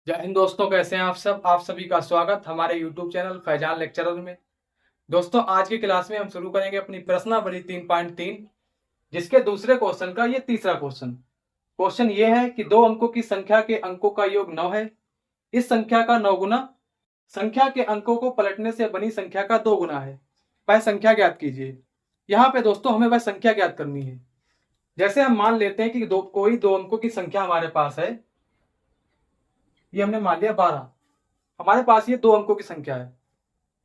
जय हिंद दोस्तों, कैसे हैं आप सभी का स्वागत हमारे YouTube चैनल फैजान लेक्चरर में। दोस्तों, आज की क्लास में हम शुरू करेंगे अपनी प्रश्नावली 3.3, जिसके दूसरे क्वेश्चन का ये तीसरा क्वेश्चन। क्वेश्चन ये है कि दो अंकों की संख्या के अंकों का योग 9 है। इस संख्या का 9 गुना संख्या के अंकों को पलटने से बनी संख्या का 2 गुना है। वह संख्या ज्ञात कीजिए। यहाँ पे दोस्तों हमें वह संख्या ज्ञात करनी है। जैसे हम मान लेते हैं कि कोई दो अंकों की संख्या हमारे पास है। ये हमने मान लिया 12। हमारे पास ये दो अंकों की संख्या है।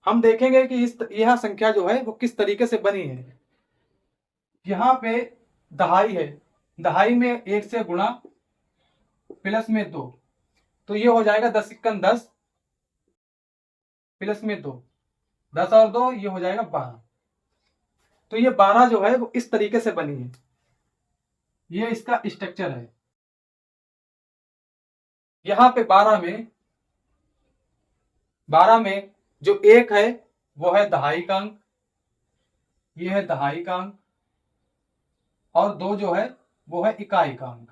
हम देखेंगे कि यह संख्या जो है वो किस तरीके से बनी है। यहाँ पे दहाई है। दहाई में 1 से गुणा प्लस में 2, तो ये हो जाएगा 10 इक्कन 10 प्लस में 2, 10 और 2 ये हो जाएगा 12। तो ये 12 जो है वो इस तरीके से बनी है। ये इसका स्ट्रक्चर है। यहाँ पे 12 में जो 1 है वो है दहाई का अंक, ये है दहाई का अंक, और 2 जो है वो है इकाई का अंक।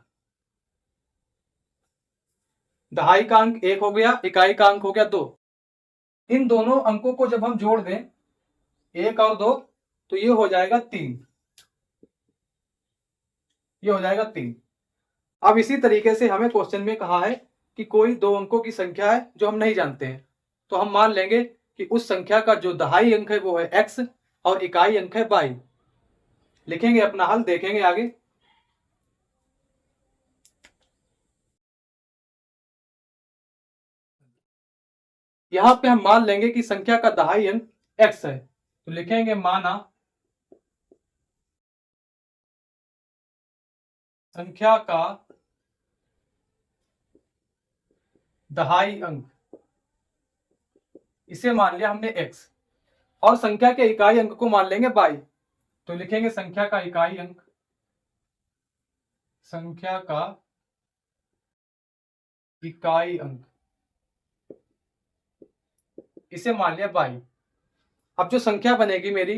दहाई का अंक 1 हो गया, इकाई का अंक हो गया 2। इन दोनों अंकों को जब हम जोड़ दें 1 और 2, तो ये हो जाएगा 3। ये हो जाएगा 3। अब इसी तरीके से हमें क्वेश्चन में कहा है कि कोई दो अंकों की संख्या है जो हम नहीं जानते हैं, तो हम मान लेंगे कि उस संख्या का जो दहाई अंक है वो है x और इकाई अंक है y। लिखेंगे अपना हल, देखेंगे आगे। यहां पे हम मान लेंगे कि संख्या का दहाई अंक x है, तो लिखेंगे माना संख्या का दहाई अंक, इसे मान लिया हमने x, और संख्या के इकाई अंक को मान लेंगे y। तो लिखेंगे संख्या का इकाई अंक, संख्या का इकाई अंक, इसे मान लिया y। अब जो संख्या बनेगी मेरी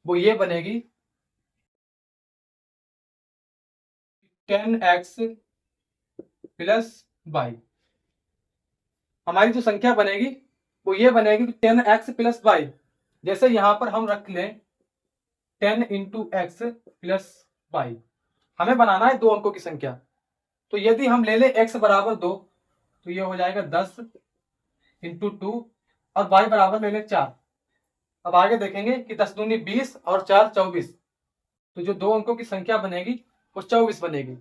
वो ये बनेगी 10x प्लस y। हमारी जो संख्या बनेगी वो ये बनेगी 10x प्लस y। जैसे यहां पर हम रख लें 10 इंटू एक्स प्लस वाई। हमें बनाना है दो अंकों की संख्या, तो यदि हम ले लें x बराबर 2, तो ये हो जाएगा 10 इंटू 2, और y बराबर ले लें 4। अब आगे देखेंगे कि 10 दूनी 20 और 4 24, तो जो दो अंकों की संख्या बनेगी वो 24 बनेगी।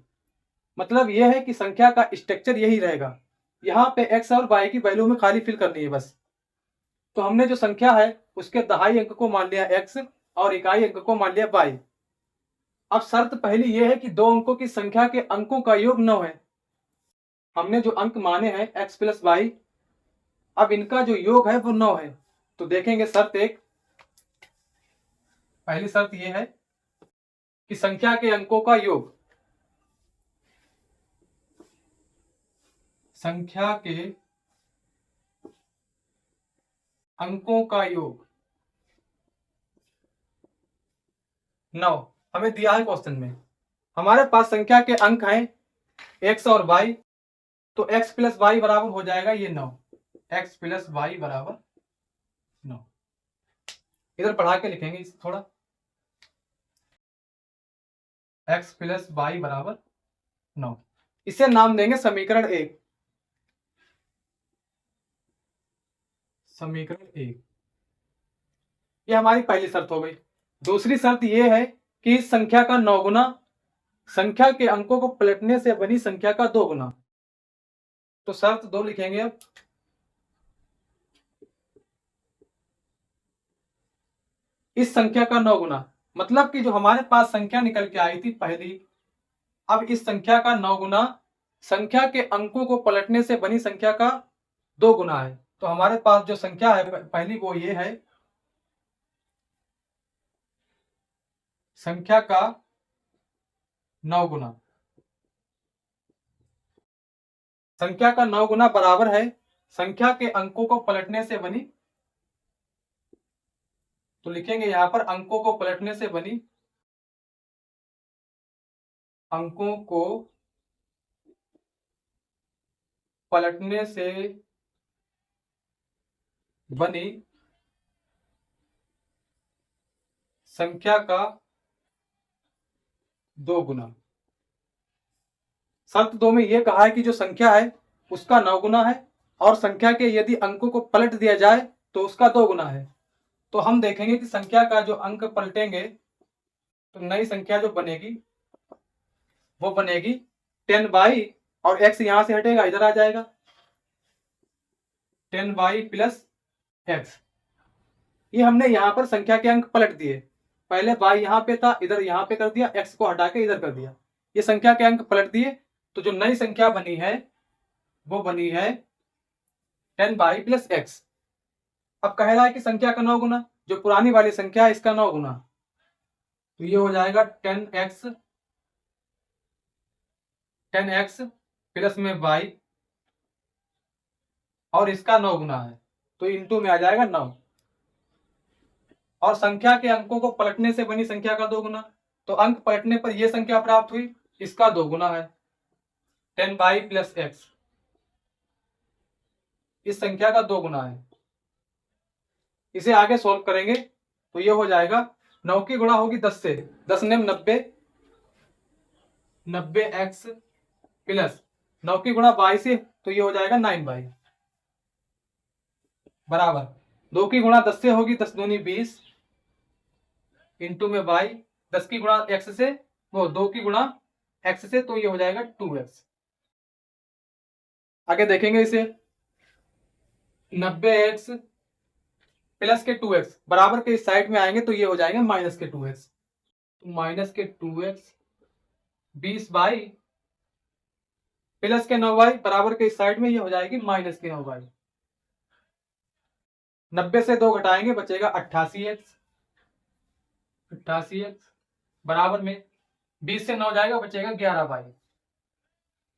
मतलब यह है कि संख्या का स्ट्रक्चर यही रहेगा। यहाँ पे x और y की वैल्यू में खाली फिल करनी है बस। तो हमने जो संख्या है उसके दहाई अंक को मान लिया x और इकाई अंक को मान लिया y। अब शर्त पहली यह है कि दो अंकों की संख्या के अंकों का योग 9 है। हमने जो अंक माने हैं x प्लस वाई, अब इनका जो योग है वो 9 है। तो देखेंगे शर्त एक, पहली शर्त यह है कि संख्या के अंकों का योग, संख्या के अंकों का योग 9 हमें दिया है क्वेश्चन में। हमारे पास संख्या के अंक हैं x और y, तो x प्लस वाई बराबर हो जाएगा ये 9। x प्लस वाई बराबर 9। इधर पढ़ा के लिखेंगे इसे थोड़ा, x प्लस वाई बराबर 9। इसे नाम देंगे समीकरण 1। समीकरण 1, ये हमारी पहली शर्त हो गई। दूसरी शर्त यह है कि इस संख्या का 9 गुना संख्या के अंकों को पलटने से बनी संख्या का 2 गुना। तो शर्त 2 लिखेंगे अब, इस संख्या का 9 गुना, मतलब कि जो हमारे पास संख्या निकल के आई थी पहली, अब इस संख्या का 9 गुना संख्या के अंकों को पलटने से बनी संख्या का 2 गुना है। तो हमारे पास जो संख्या है पहली वो ये है, संख्या का 9 गुना, संख्या का 9 गुना बराबर है संख्या के अंकों को पलटने से बनी। तो लिखेंगे यहां पर अंकों को पलटने से बनी, अंकों को पलटने से बनी संख्या का 2 गुना। शर्त 2 में यह कहा है कि जो संख्या है उसका 9 गुना है और संख्या के यदि अंकों को पलट दिया जाए तो उसका 2 गुना है। तो हम देखेंगे कि संख्या का जो अंक पलटेंगे तो नई संख्या जो बनेगी वो बनेगी 10y और x यहां से हटेगा, इधर आ जाएगा 10y प्लस x। ये हमने यहां पर संख्या के अंक पलट दिए। पहले y यहां पे था, इधर यहां पे कर दिया, x को हटा के इधर कर दिया। ये संख्या के अंक पलट दिए तो जो नई संख्या बनी है वो बनी है 10y प्लस x। अब कह रहा है कि संख्या का 9 गुना, जो पुरानी वाली संख्या है इसका 9 गुना, तो ये हो जाएगा 10x प्लस में y और इसका 9 गुना है तो इंटू में आ जाएगा 9। और संख्या के अंकों को पलटने से बनी संख्या का 2 गुना, तो अंक पलटने पर यह संख्या प्राप्त हुई, इसका 2 गुना है 10y प्लस x। इस संख्या का 2 गुना है। इसे आगे सॉल्व करेंगे तो ये हो जाएगा 9 की गुणा होगी 10 से, 10 ने 90x प्लस 9 की गुणा y से तो ये हो जाएगा 9y बराबर 2 की गुणा 10 से होगी 10 दूनी 20 इंटू में y, 10 की गुणा x से वो 2 की गुणा x से तो ये हो जाएगा 2x। आगे देखेंगे इसे 90x प्लस के 2x बराबर के इस साइड में आएंगे तो ये हो जाएगा माइनस के 2x, तो माइनस के 2x 20y प्लस के 9y बराबर के इस साइड में ये हो जाएगी माइनस के 9y। 90 से 2 घटाएंगे बचेगा 88x बराबर में 20 से 9 जाएगा बचेगा 11y।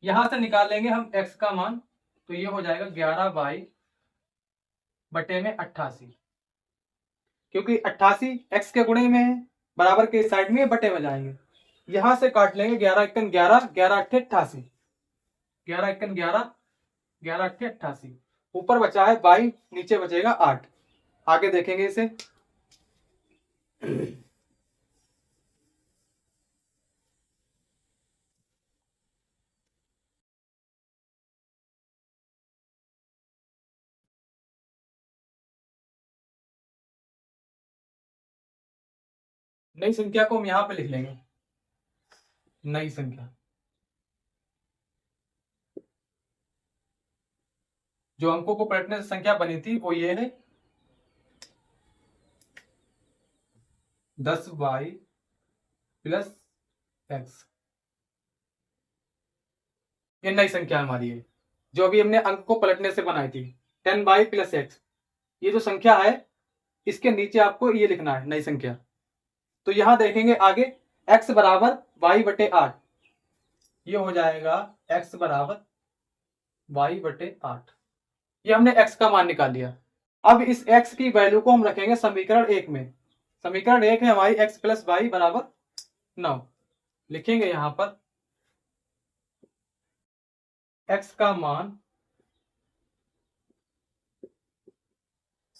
यहां से निकाल लेंगे हम x का मान तो ये हो जाएगा 11y बटे में 88, क्योंकि 88 x के गुणे में है बराबर के साइड में बटे में जाएंगे। यहां से काट लेंगे 11 1 11 11 8 88 11 1 11 11 8 88। ऊपर बचा है 22, नीचे बचेगा 8। आगे देखेंगे इसे नई संख्या को हम यहां पे लिख लेंगे। नई संख्या जो अंकों को पलटने से संख्या बनी थी वो ये है 10y प्लस x। ये नई संख्या हमारी है जो अभी हमने अंक को पलटने से बनाई थी 10y प्लस x। ये जो संख्या है इसके नीचे आपको ये लिखना है नई संख्या। तो यहां देखेंगे आगे x बराबर y बटे 8, ये हो जाएगा x बराबर y बटे 8। ये हमने x का मान निकाल लिया। अब इस x की वैल्यू को हम रखेंगे समीकरण 1 में। समीकरण 1 है हमारी x प्लस वाई बराबर 9। लिखेंगे यहां पर x का मान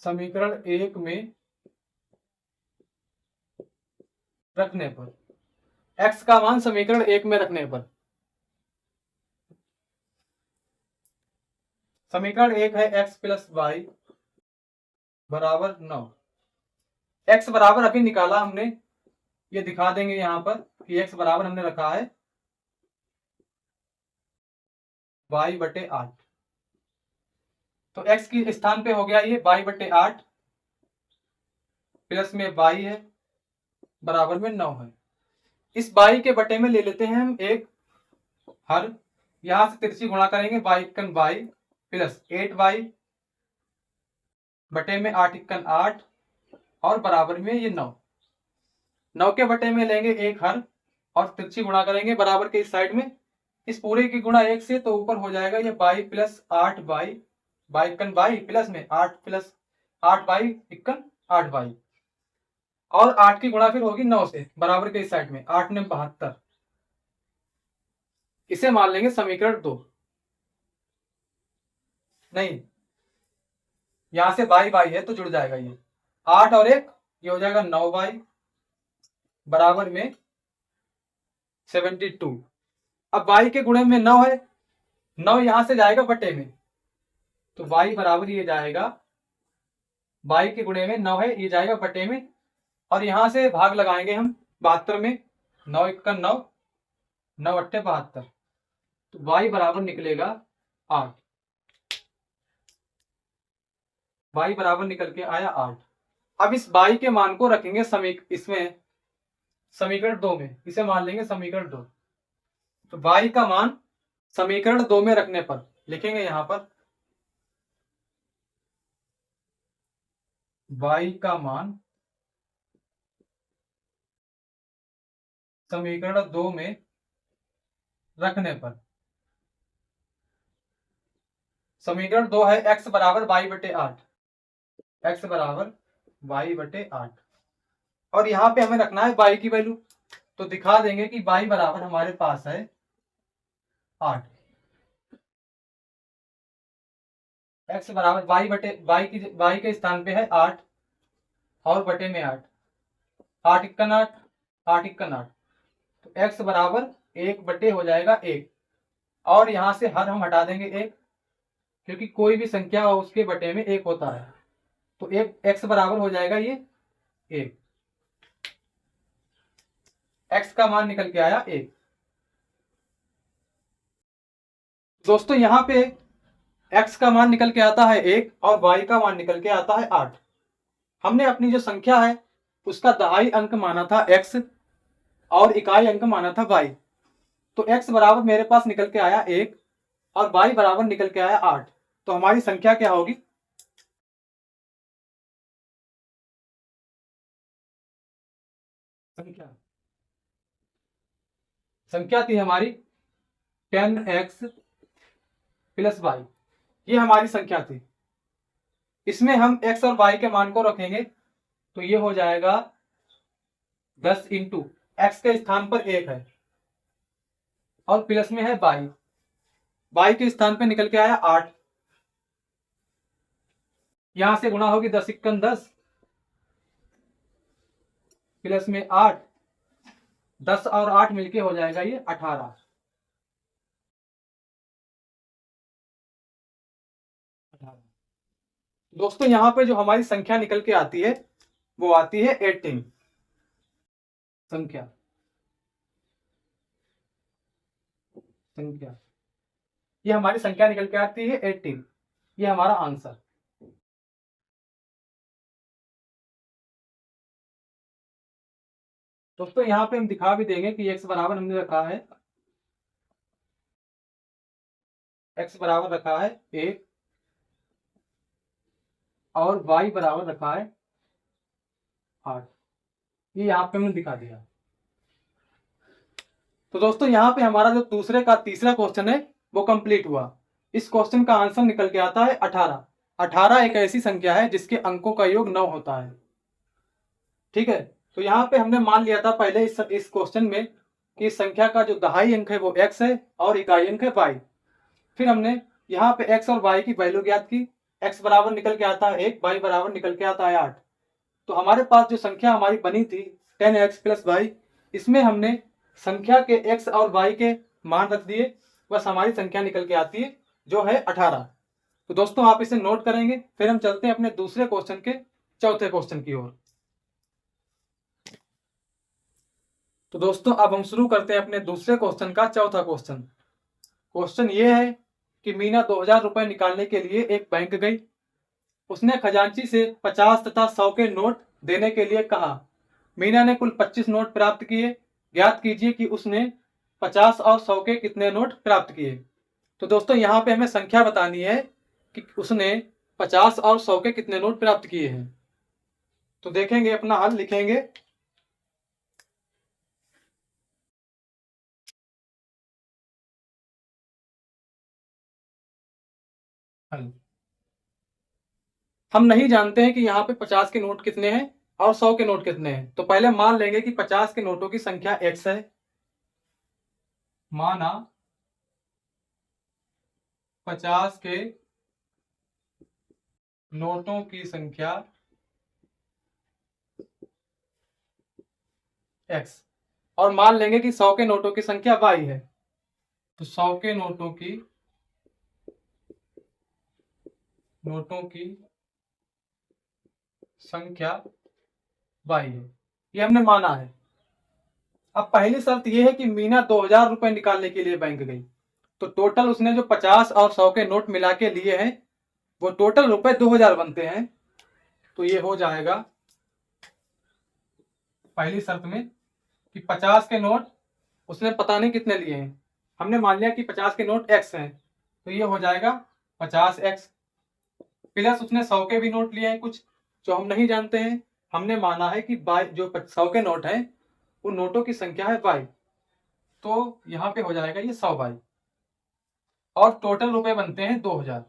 समीकरण 1 में रखने पर, x का मान समीकरण 1 में रखने पर समीकरण 1 है x प्लस वाई बराबर 9। x बराबर अभी निकाला हमने, ये दिखा देंगे यहां पर कि x बराबर हमने रखा है y बटे 8। तो x के स्थान पे हो गया ये y बटे 8 प्लस में y है बराबर में 9 है। इस y के बटे में ले लेते हैं हम एक हर, यहां से तिरछी गुणा करेंगे y इक्कन y प्लस 8y बटे में 8 इक्कन 8 और बराबर में ये 9। 9 के बटे में लेंगे एक हर और तिरछी गुणा करेंगे बराबर के इस साइड में। इस पूरे की गुणा 1 से तो ऊपर हो जाएगा ये y plus 8y इक्कन y plus में 8 प्लस 8y इक्कन 8y और 8 की गुणा फिर होगी 9 से बराबर के इस साइड में, 8 ने 72। इसे मान लेंगे समीकरण 2। नहीं, यहां से बाई बाई है तो जुड़ जाएगा ये 8 और 1, ये हो जाएगा 9 बाई बराबर में 72। अब बाई के गुणे में 9 है, 9 यहां से जाएगा बटे में, तो बाई बराबर ये जाएगा, बाई के गुणे में 9 है, ये जाएगा बटे में, और यहां से भाग लगाएंगे हम 72 में, 9 1 9, 9 8 72, तो बाई बराबर निकलेगा 8। बाई बराबर निकल के आया 8। अब इस बाई के मान को रखेंगे इसमें समीकरण 2 में, इसे मान लेंगे समीकरण 2। तो बाई का मान समीकरण 2 में रखने पर लिखेंगे यहां पर बाई का मान समीकरण 2 में रखने पर, समीकरण 2 है x बराबर बाई बटे 8, x बराबर बाई बटे 8, और यहां पे हमें रखना है बाई की वैल्यू, तो दिखा देंगे कि बाई बराबर हमारे पास है 8, x बराबर बाई के स्थान पे है 8 और बटे में 8, 8 1 8, 8 1 8, तो x बराबर 1 बटे हो जाएगा 1, और यहां से हर हम हटा देंगे 1, क्योंकि कोई भी संख्या हो उसके बटे में 1 होता है, तो एक x बराबर हो जाएगा ये 1, x का मान निकल के आया 1। दोस्तों यहां पे x का मान निकल के आता है 1 और y का मान निकल के आता है 8। हमने अपनी जो संख्या है उसका दहाई अंक माना था x और इकाई अंक माना था y, तो x बराबर मेरे पास निकल के आया 1 और y बराबर निकल के आया 8, तो हमारी संख्या क्या होगी? संख्या थी हमारी 10x प्लस वाई, ये हमारी संख्या थी। इसमें हम x और y के मान को रखेंगे तो ये हो जाएगा 10 इंटू एक्स के स्थान पर 1 है और प्लस में है y के स्थान पर निकल के आया 8, यहां से गुणा होगी 10 1 10 प्लस में 8, 10 और 8 मिलके हो जाएगा ये 18। दोस्तों यहां पे जो हमारी संख्या निकल के आती है वो आती है 18 संख्या, ये हमारी संख्या निकल के आती है 18, ये हमारा आंसर। दोस्तों यहां पे हम दिखा भी देंगे कि x बराबर हमने रखा है, x बराबर रखा है 1 और y बराबर रखा है 8, ये यहाँ पे हमने दिखा दिया। तो दोस्तों यहाँ पे हमारा जो तीसरा क्वेश्चन है वो कंप्लीट हुआ। इस क्वेश्चन का आंसर निकल के आता है 18। 18 एक ऐसी संख्या है जिसके अंकों का योग 9 होता है। ठीक है, तो यहाँ पे हमने मान लिया था पहले इस क्वेश्चन में कि इस संख्या का जो दहाई अंक है वो x है और इकाई अंक है y। फिर हमने यहाँ पे x और y की वैल्यू ज्ञात की, x बराबर निकल के आता है 1, y बराबर निकल के आता है 8। तो हमारे पास जो संख्या हमारी बनी थी 10x प्लस y, इसमें हमने संख्या के x और y के मान रख दिए, बस हमारी संख्या निकल के आती है जो है 18। तो दोस्तों आप इसे नोट करेंगे, फिर हम चलते हैं अपने दूसरे क्वेश्चन के चौथे क्वेश्चन की ओर। तो दोस्तों अब हम शुरू करते हैं अपने दूसरे क्वेश्चन का चौथा क्वेश्चन। क्वेश्चन ये है कि मीना 2000 रुपए निकालने के लिए एक बैंक गई। उसने खजांची से 50 तथा 100 के नोट देने के लिए कहा। मीना ने कुल 25 नोट प्राप्त किए। ज्ञात कीजिए कि उसने 50 और 100 के कितने नोट प्राप्त किए। तो दोस्तों यहाँ पे हमें संख्या बतानी है कि उसने 50 और 100 के कितने नोट प्राप्त किए हैं। तो देखेंगे, अपना हल लिखेंगे। हल हम नहीं जानते हैं कि यहाँ पे 50 के नोट कितने हैं और 100 के नोट कितने हैं, तो पहले मान लेंगे कि 50 के नोटों की संख्या x है। माना 50 के नोटों की संख्या x, और मान लेंगे कि 100 के नोटों की संख्या y है। तो 100 के नोटों की संख्या y है, ये हमने माना है। अब पहली शर्त यह है कि मीना 2000 रुपए निकालने के लिए बैंक गई, तो टोटल उसने जो 50 और 100 के नोट मिला के लिए हैं वो टोटल रुपए 2000 बनते हैं। तो ये हो जाएगा पहली शर्त में कि 50 के नोट उसने पता नहीं कितने लिए हैं, हमने मान लिया कि 50 के नोट x हैं, तो ये हो जाएगा 50x, प्लस उसने 100 के भी नोट लिए हैं कुछ जो हम नहीं जानते हैं। हमने माना है कि जो 100 के नोट हैं उन नोटों की संख्या है y, तो यहाँ पे हो जाएगा ये 100y, और टोटल रुपए बनते हैं 2000।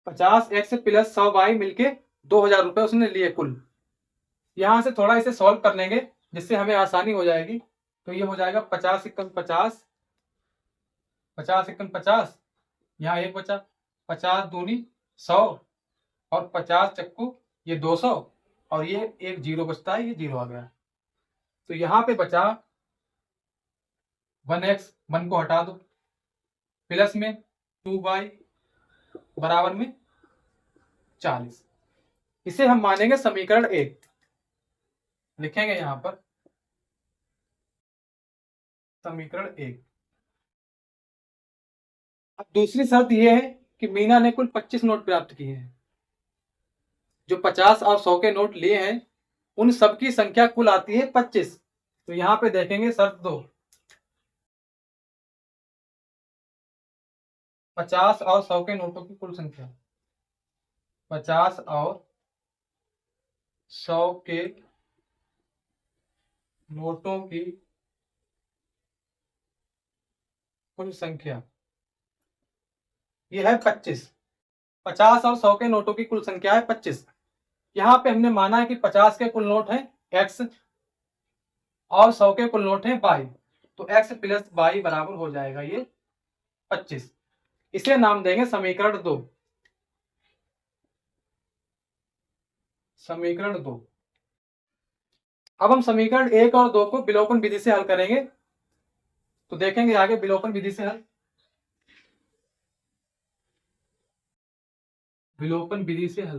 50x प्लस 100y मिलके 2000 रुपए उसने लिए कुल। यहां से थोड़ा इसे सॉल्व कर लेंगे जिससे हमें आसानी हो जाएगी। तो ये हो जाएगा 50 × 50, 50 × 50, यहाँ एक बचा, 50 दूनी 100, और 50 चक्कू ये 200, और ये एक जीरो बचता है, ये जीरो आ गया। तो यहाँ पे बचा 1x, 1 को हटा दो, प्लस में 2y बराबर में 40। इसे हम मानेंगे समीकरण 1, लिखेंगे यहां पर समीकरण 1। अब दूसरी शर्त यह है कि मीना ने कुल 25 नोट प्राप्त किए हैं, जो 50 और 100 के नोट लिए हैं उन सबकी संख्या कुल आती है 25। तो यहां पे देखेंगे शर्त 2, 50 और 100 के नोटों की कुल संख्या, 50 और 100 के नोटों की कुल संख्या ये है 25। 50 और 100 के नोटों की कुल संख्या है 25। यहाँ पे हमने माना है कि 50 के कुल नोट हैं x और 100 के कुल नोट हैं y, तो x प्लस y बराबर हो जाएगा ये 25। इसे नाम देंगे समीकरण 2, समीकरण 2। अब हम समीकरण 1 और 2 को विलोपन विधि से हल करेंगे, तो देखेंगे आगे विलोपन विधि से हल। विलोपन विधि से हल,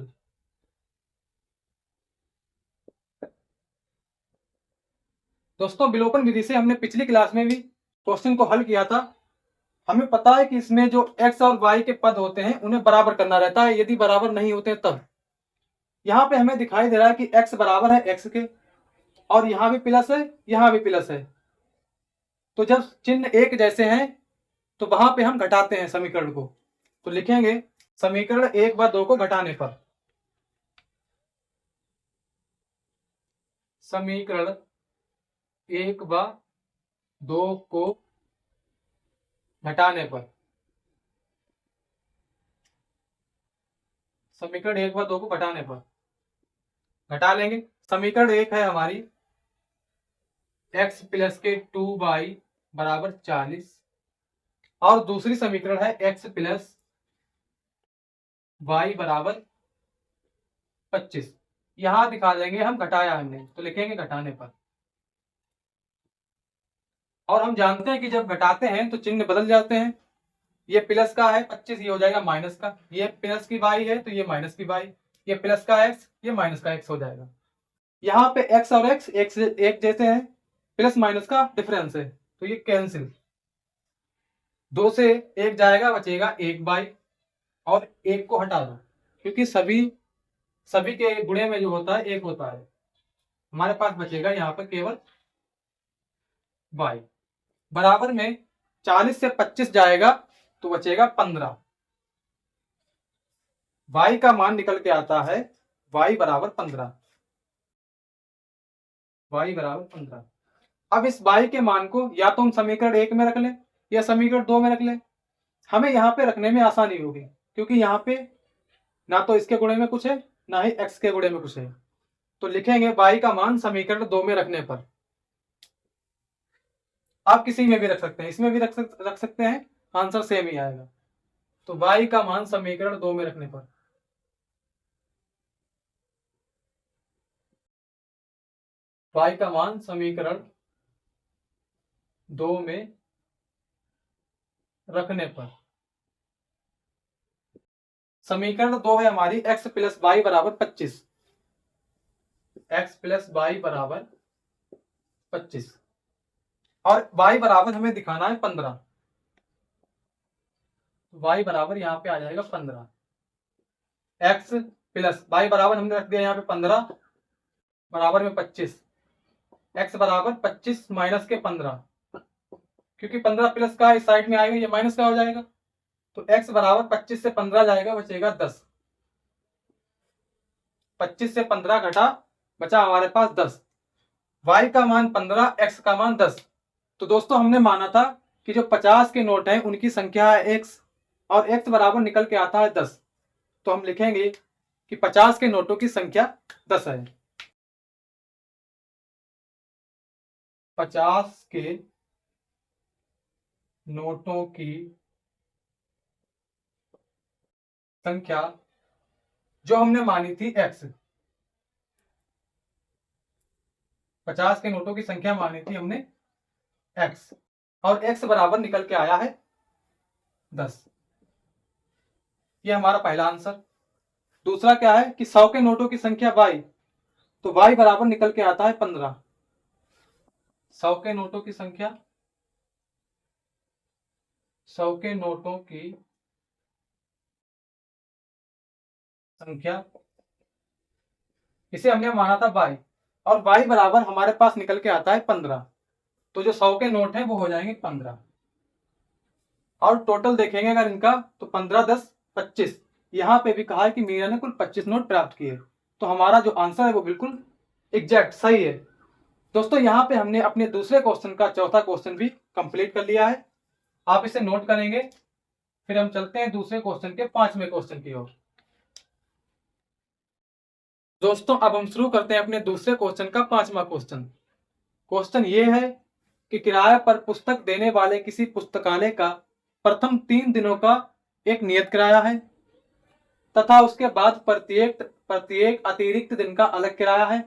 दोस्तों विलोपन विधि से हमने पिछली क्लास में भी क्वेश्चन को हल किया था। हमें पता है कि इसमें जो x और y के पद होते हैं उन्हें बराबर करना रहता है, यदि बराबर नहीं होते तब। यहाँ पे हमें दिखाई दे रहा है कि x बराबर है x के, और यहाँ भी प्लस है, यहाँ भी प्लस है, तो जब चिन्ह एक जैसे हैं तो वहां पे हम घटाते हैं समीकरण को। तो लिखेंगे समीकरण 1 व 2 को घटाने पर, समीकरण 1 व 2 को घटाने पर, समीकरण 1 व 2 को घटाने पर घटा लेंगे। समीकरण 1 है हमारी x प्लस के 2y बराबर 40, और दूसरी समीकरण है x प्लस y बराबर 25। यहां दिखा देंगे हम घटाया हमने, तो लिखेंगे घटाने पर। और हम जानते हैं कि जब घटाते हैं तो चिन्ह बदल जाते हैं, ये प्लस का है 25, ये हो जाएगा माइनस का, ये प्लस की y है तो ये माइनस की y, ये प्लस का x, ये माइनस का x हो जाएगा। यहाँ पे x और x एक जैसे हैं, प्लस माइनस का डिफरेंस है, तो ये कैंसिल, 2 से 1 जाएगा, बचेगा 1y, और 1 को हटा दो क्योंकि सभी के गुणे में जो होता है 1 होता है। हमारे पास बचेगा यहाँ पर केवल y, बराबर में 40 से 25 जाएगा तो बचेगा 15। y का मान निकल के आता है y बराबर 15, y बराबर 15। अब इस y के मान को या तो हम समीकरण 1 में रख लें या समीकरण 2 में रख लें, हमें यहाँ पे रखने में आसानी होगी क्योंकि यहाँ पे ना तो इसके गुणे में कुछ है ना ही x के गुणे में कुछ है। तो लिखेंगे y का मान समीकरण 2 में रखने पर, आप किसी में भी रख सकते हैं, इसमें भी रख सकते हैं, आंसर सेम ही आएगा। तो y का मान समीकरण 2 में रखने पर y का मान समीकरण 2 में रखने पर समीकरण 2 है हमारी x प्लस वाई बराबर 25। x प्लस वाई बराबर 25 और y बराबर हमें दिखाना है 15। y बराबर यहाँ पे आ जाएगा 15। x प्लस वाई बराबर हमने रख दिया यहाँ पे 15 बराबर में 25। x बराबर 25 माइनस के 15, क्योंकि 15 प्लस का इस साइड में आएगा, ये माइनस का हो जाएगा। तो x बराबर 25 से 15 जाएगा, बचेगा 10। 25 से 15 घटा, बचा हमारे पास 10। y का मान 15, x का मान 10। तो दोस्तों हमने माना था कि जो 50 के नोट हैं उनकी संख्या है x और x बराबर निकल के आता है 10। तो हम लिखेंगे कि 50 के नोटों की संख्या 10 है। 50 के नोटों की संख्या जो हमने मानी थी x, 50 के नोटों की संख्या मानी थी हमने x और x बराबर निकल के आया है 10। ये हमारा पहला आंसर। दूसरा क्या है कि 100 के नोटों की संख्या y, तो y बराबर निकल के आता है 15। 100 के नोटों की संख्या, 100 के नोटों की संख्या, इसे हमने माना था y और y बराबर हमारे पास निकल के आता है 15। तो जो 100 के नोट हैं वो हो जाएंगे 15 और टोटल देखेंगे अगर इनका तो 15 10 25। यहाँ पे भी कहा है कि मीरा ने कुल 25 नोट प्राप्त किए। तो हमारा जो आंसर है वो बिल्कुल एग्जैक्ट सही है। दोस्तों यहाँ पे हमने अपने दूसरे क्वेश्चन का चौथा क्वेश्चन भी कंप्लीट कर लिया है। आप इसे नोट करेंगे, फिर हम चलते हैं दूसरे क्वेश्चन के 5वें क्वेश्चन की ओर। दोस्तों अब हम शुरू करते हैं अपने दूसरे क्वेश्चन का 5वां क्वेश्चन। क्वेश्चन ये है कि किराए पर पुस्तक देने वाले किसी पुस्तकालय का प्रथम 3 दिनों का एक नियत किराया है तथा उसके बाद प्रत्येक अतिरिक्त दिन का अलग किराया है।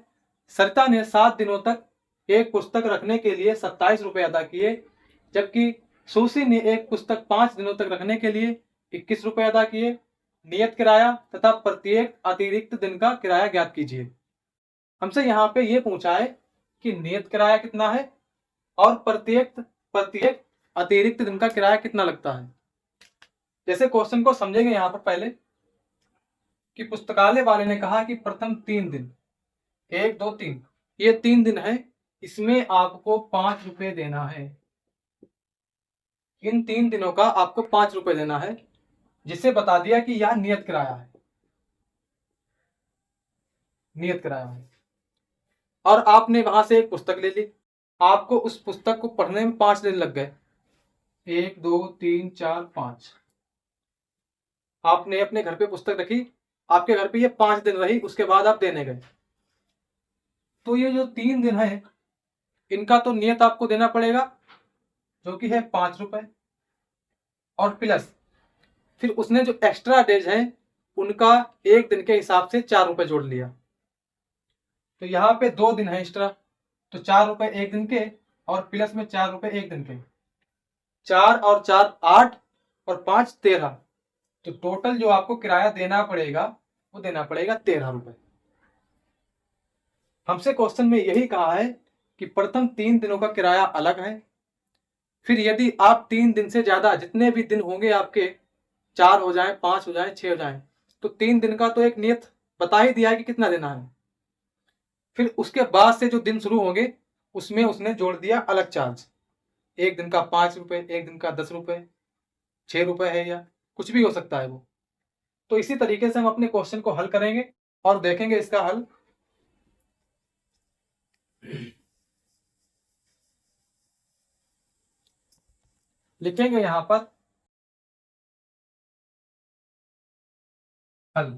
सरिता ने 7 दिनों तक एक पुस्तक रखने के लिए 27 रुपए अदा किए, जबकि सुशी ने एक पुस्तक 5 दिनों तक रखने के लिए 21 रुपए अदा किए। नियत किराया तथा प्रत्येक अतिरिक्त दिन का किराया ज्ञात कीजिए। हमसे यहाँ पे ये पूछा है कि नियत किराया कितना है और प्रत्येक अतिरिक्त दिन का किराया कितना लगता है। जैसे क्वेश्चन को समझेंगे यहाँ पर पहले कि पुस्तकालय वाले ने कहा कि प्रथम 3 दिन, 1 2 3, ये 3 दिन है, इसमें आपको 5 रुपए देना है। इन 3 दिनों का आपको 5 रुपए देना है, जिसे बता दिया कि यह नियत किराया है। नियत किराया है और आपने वहां से एक पुस्तक ले ली, आपको उस पुस्तक को पढ़ने में 5 दिन लग गए। 1 2 3 4 5, आपने अपने घर पे पुस्तक रखी, आपके घर पे ये 5 दिन रही, उसके बाद आप देने गए। तो ये जो 3 दिन है इनका तो नियत आपको देना पड़ेगा, जो कि है 5 रुपए, और प्लस फिर उसने जो एक्स्ट्रा डेज है उनका 1 दिन के हिसाब से 4 रुपए जोड़ लिया। तो यहाँ पे 2 दिन है एक्स्ट्रा, तो 4 रुपए 1 दिन के और प्लस में 4 रुपए 1 दिन के, 4 और 4 8 और 5 13। तो टोटल जो आपको किराया देना पड़ेगा वो देना पड़ेगा 13 रुपए। हमसे क्वेश्चन में यही कहा है कि प्रथम 3 दिनों का किराया अलग है, फिर यदि आप 3 दिन से ज्यादा जितने भी दिन होंगे आपके, 4 हो जाए 5 हो जाए 6 हो जाए, तो 3 दिन का तो एक नियत बता ही दिया है कि कितना देना है। फिर उसके बाद से जो दिन शुरू होंगे उसमें उसने जोड़ दिया अलग चार्ज, 1 दिन का 5 रुपए, 1 दिन का 10 रुपए, 6 रुपए है या कुछ भी हो सकता है वो। तो इसी तरीके से हम अपने क्वेश्चन को हल करेंगे और देखेंगे इसका हल। लिखेंगे यहां पर हल।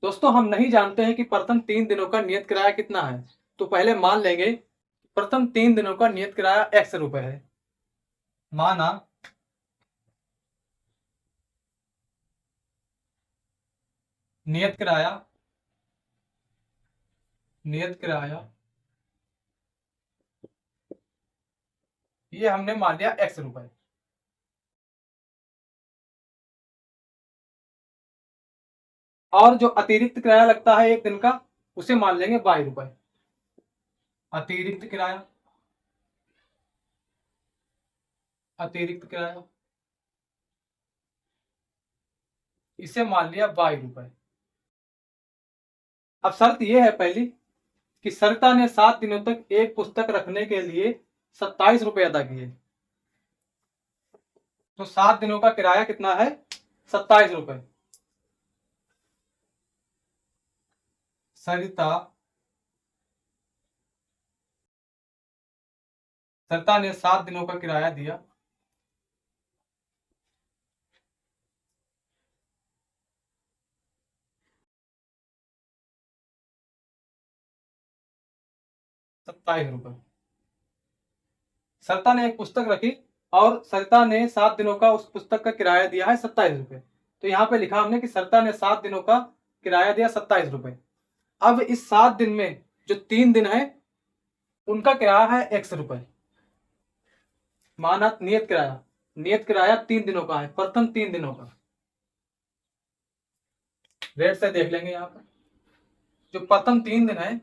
दोस्तों हम नहीं जानते हैं कि प्रथम 3 दिनों का नियत किराया कितना है, तो पहले मान लेंगे प्रथम 3 दिनों का नियत किराया x रुपए है। माना नियत किराया, नियत किराया ये हमने मान लिया x रुपए। और जो अतिरिक्त किराया लगता है एक दिन का, उसे मान लेंगे y रुपए। अतिरिक्त किराया, अतिरिक्त किराया इसे मान लिया y रुपए। अब शर्त यह है पहली कि सरिता ने 7 दिनों तक एक पुस्तक रखने के लिए 27 रुपए अदा किए। तो 7 दिनों का किराया कितना है? 27 रुपए। सरिता ने 7 दिनों का किराया दिया। ₹27। सरिता ने एक पुस्तक रखी और सरिता ने 7 दिनों का उस पुस्तक का किराया दिया है 27 रुपए। तो यहाँ पे लिखा हमने कि सरिता ने 7 दिनों का किराया दिया 27 रुपए। अब इस 7 दिन में जो 3 दिन है उनका किराया है x रुपए। माना नियत किराया, नियत किराया 3 दिनों का है, प्रथम 3 दिनों का। रेट से देख लेंगे यहाँ पर। जो प्रथम 3 दिन है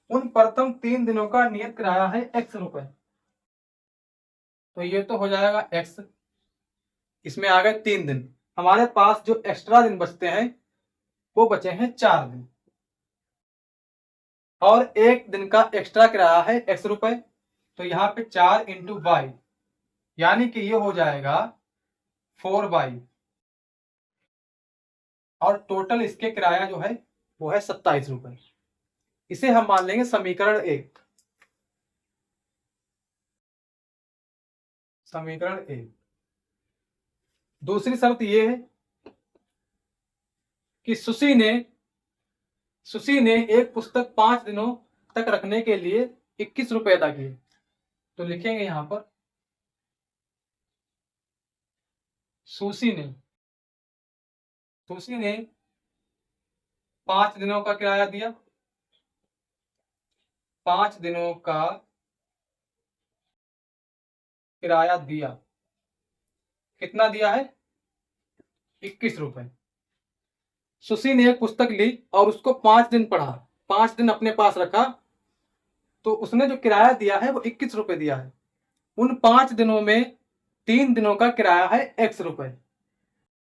उन प्रथम 3 दिनों का नियत किराया है x रुपए। तो ये तो हो जाएगा x। इसमें आ गए 3 दिन। हमारे पास जो एक्स्ट्रा दिन बचते हैं वो बचे हैं 4 दिन। और एक दिन का एक्स्ट्रा किराया है x रुपए। तो यहाँ पे 4 × y, यानी कि ये हो जाएगा 4y। और टोटल इसके किराया जो है वो है 27 रुपए। इसे हम मान लेंगे समीकरण 1। समीकरण 1। दूसरी शर्त ये है कि सुशी ने एक पुस्तक 5 दिनों तक रखने के लिए 21 रुपए अदा किए। तो लिखेंगे यहां पर सुशी ने 5 दिनों का किराया दिया। 5 दिनों का किराया दिया। कितना दिया है? 21 रुपए। सुशी ने एक पुस्तक ली और उसको 5 दिन पढ़ा, 5 दिन अपने पास रखा, तो उसने जो किराया दिया है वो 21 रुपए दिया है। उन 5 दिनों में 3 दिनों का किराया है x रुपए,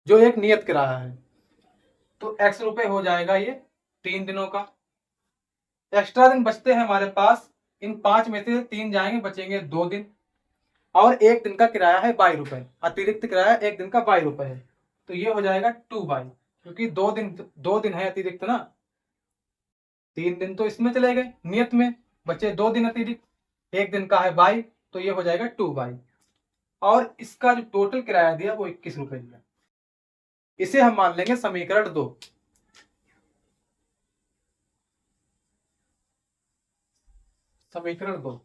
जो एक नियत किराया है। तो x रुपए हो जाएगा ये 3 दिनों का। एक्स्ट्रा दिन बचते हैं हमारे पास, इन 5 में से 3 जाएंगे, बचेंगे 2 दिन। और एक दिन का किराया है y रुपए। अतिरिक्त किराया एक दिन का y रुपए है। तो ये हो जाएगा 2y, क्योंकि 2 दिन है अतिरिक्त ना। 3 दिन तो इसमें चले गए नियत में, बचे 2 दिन अतिरिक्त। एक दिन का है y, तो ये हो जाएगा 2y। और इसका जो टोटल किराया दिया वो 21 रुपए दिया। इसे हम मान लेंगे समीकरण 2। समीकरण 2।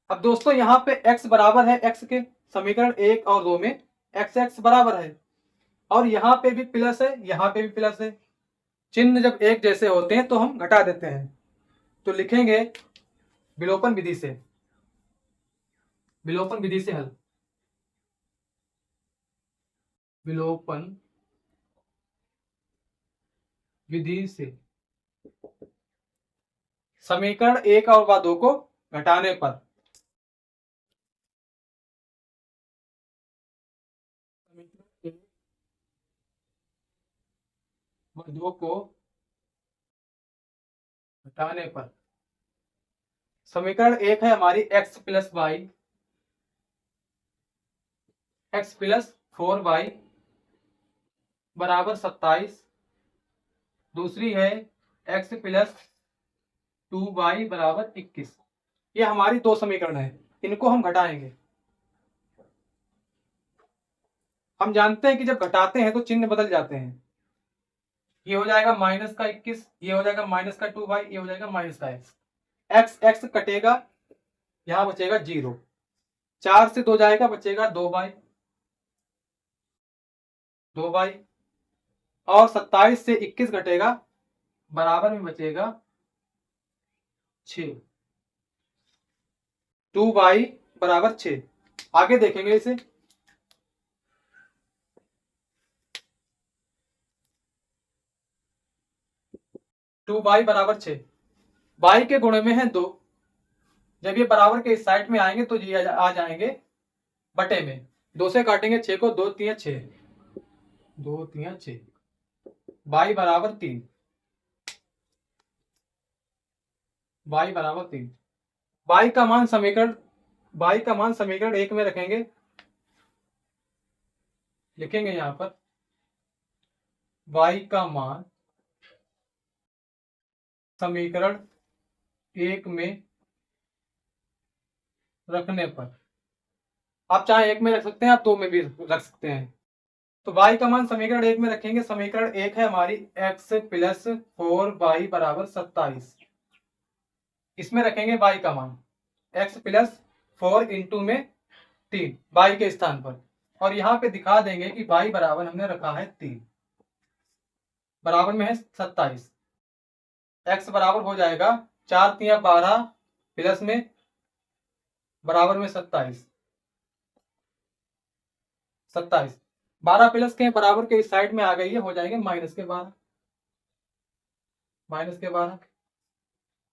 अब दोस्तों यहाँ पे x बराबर है x के, समीकरण 1 और 2 में x बराबर है। और यहाँ पे भी प्लस है, यहाँ पे भी प्लस है। चिन्ह जब एक जैसे होते हैं तो हम घटा देते हैं। तो लिखेंगे विलोपन विधि से, विलोपन विधि से हल। विलोपन विधि से समीकरण 1 और 2 को घटाने पर समीकरण 1 और 2 को घटाने पर समीकरण 1 है हमारी x plus y, x plus 4y बराबर 27। दूसरी है x प्लस 2y बराबर 21। ये हमारी 2 समीकरण है, इनको हम घटाएंगे। हम जानते हैं कि जब घटाते हैं तो चिन्ह बदल जाते हैं। ये हो जाएगा माइनस का 21, ये हो जाएगा माइनस का 2y, ये हो जाएगा माइनस का x कटेगा, यहां बचेगा 0। 4 से 2 जाएगा, बचेगा 2y। 2y, और 27 से 21 घटेगा, बराबर में बचेगा 6। 2y बराबर 6। आगे देखेंगे इसे। 2y बराबर 6, y के गुणे में है 2, जब ये बराबर के इस साइड में आएंगे तो ये आ जाएंगे बटे में। 2 से काटेंगे 6 को, 2 3 6, 2 3 6, y बराबर 3, y बराबर 3। y का मान समीकरण एक में रखेंगे, लिखेंगे यहां पर y का मान समीकरण 1 में रखने पर, आप चाहे 1 में रख सकते हैं, आप 2 में भी रख सकते हैं। तो y का मान समीकरण 1 में रखेंगे। समीकरण 1 है हमारी x प्लस 4y बराबर 27। इसमें रखेंगे y का मान x प्लस 4 इंटू में 3 y के स्थान पर, और यहां पे दिखा देंगे कि y बराबर हमने रखा है 3, बराबर में है 27। x बराबर हो जाएगा 4 3 12 प्लस में बराबर में 27। 12 प्लस के बराबर के इस साइड में आ गई है, हो जाएंगे -12।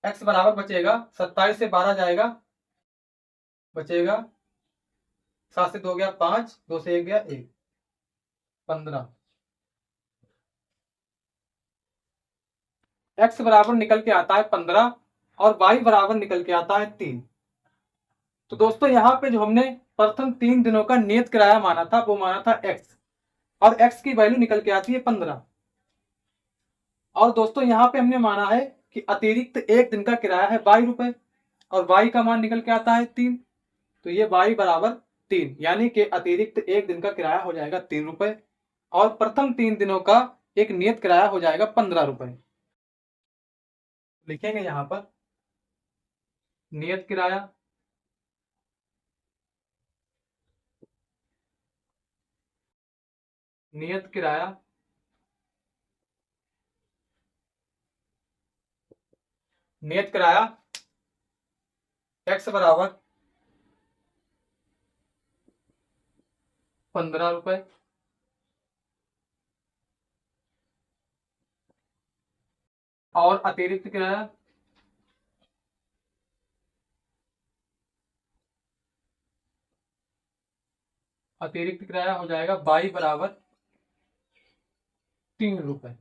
x बराबर बचेगा 27 से 12 जाएगा, बचेगा 7 से 2 गया 5, 2 से 1 गया 1, 15। x बराबर निकल के आता है 15 और y बराबर निकल के आता है 3। तो दोस्तों यहाँ पे जो हमने प्रथम 3 दिनों का नियत किराया माना था वो माना था x, और x की वैल्यू निकल के आती है 15। और दोस्तों यहाँ पे हमने माना है कि अतिरिक्त 1 दिन का किराया है 22 रुपए, और y का मान निकल के आता है 3, तो ये y बराबर 3, यानी कि अतिरिक्त 1 दिन का किराया हो जाएगा 3 रुपए, और प्रथम 3 दिनों का एक नियत किराया हो जाएगा 15 रुपए। लिखेंगे यहां पर नियत किराया x बराबर 15 रुपए, और अतिरिक्त किराया हो जाएगा y बराबर 3 रुपए।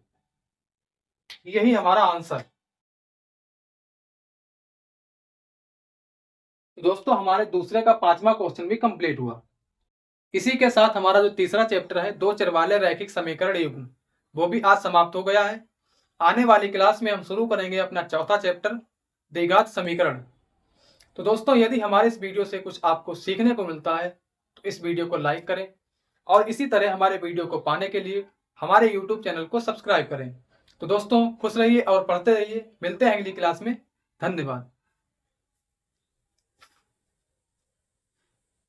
यही हमारा आंसर। दोस्तों हमारे दूसरे का 5वां क्वेश्चन भी कंप्लीट हुआ। इसी के साथ हमारा जो तीसरा चैप्टर है, 2 चर वाले रैखिक समीकरण युग्म, वो भी आज समाप्त हो गया है। आने वाली क्लास में हम शुरू करेंगे अपना चौथा चैप्टर, द्विघात समीकरण। तो दोस्तों यदि हमारे इस वीडियो से कुछ आपको सीखने को मिलता है तो इस वीडियो को लाइक करें, और इसी तरह हमारे वीडियो को पाने के लिए हमारे यूट्यूब चैनल को सब्सक्राइब करें। तो दोस्तों खुश रहिए और पढ़ते रहिए। मिलते हैं अगली क्लास में। धन्यवाद।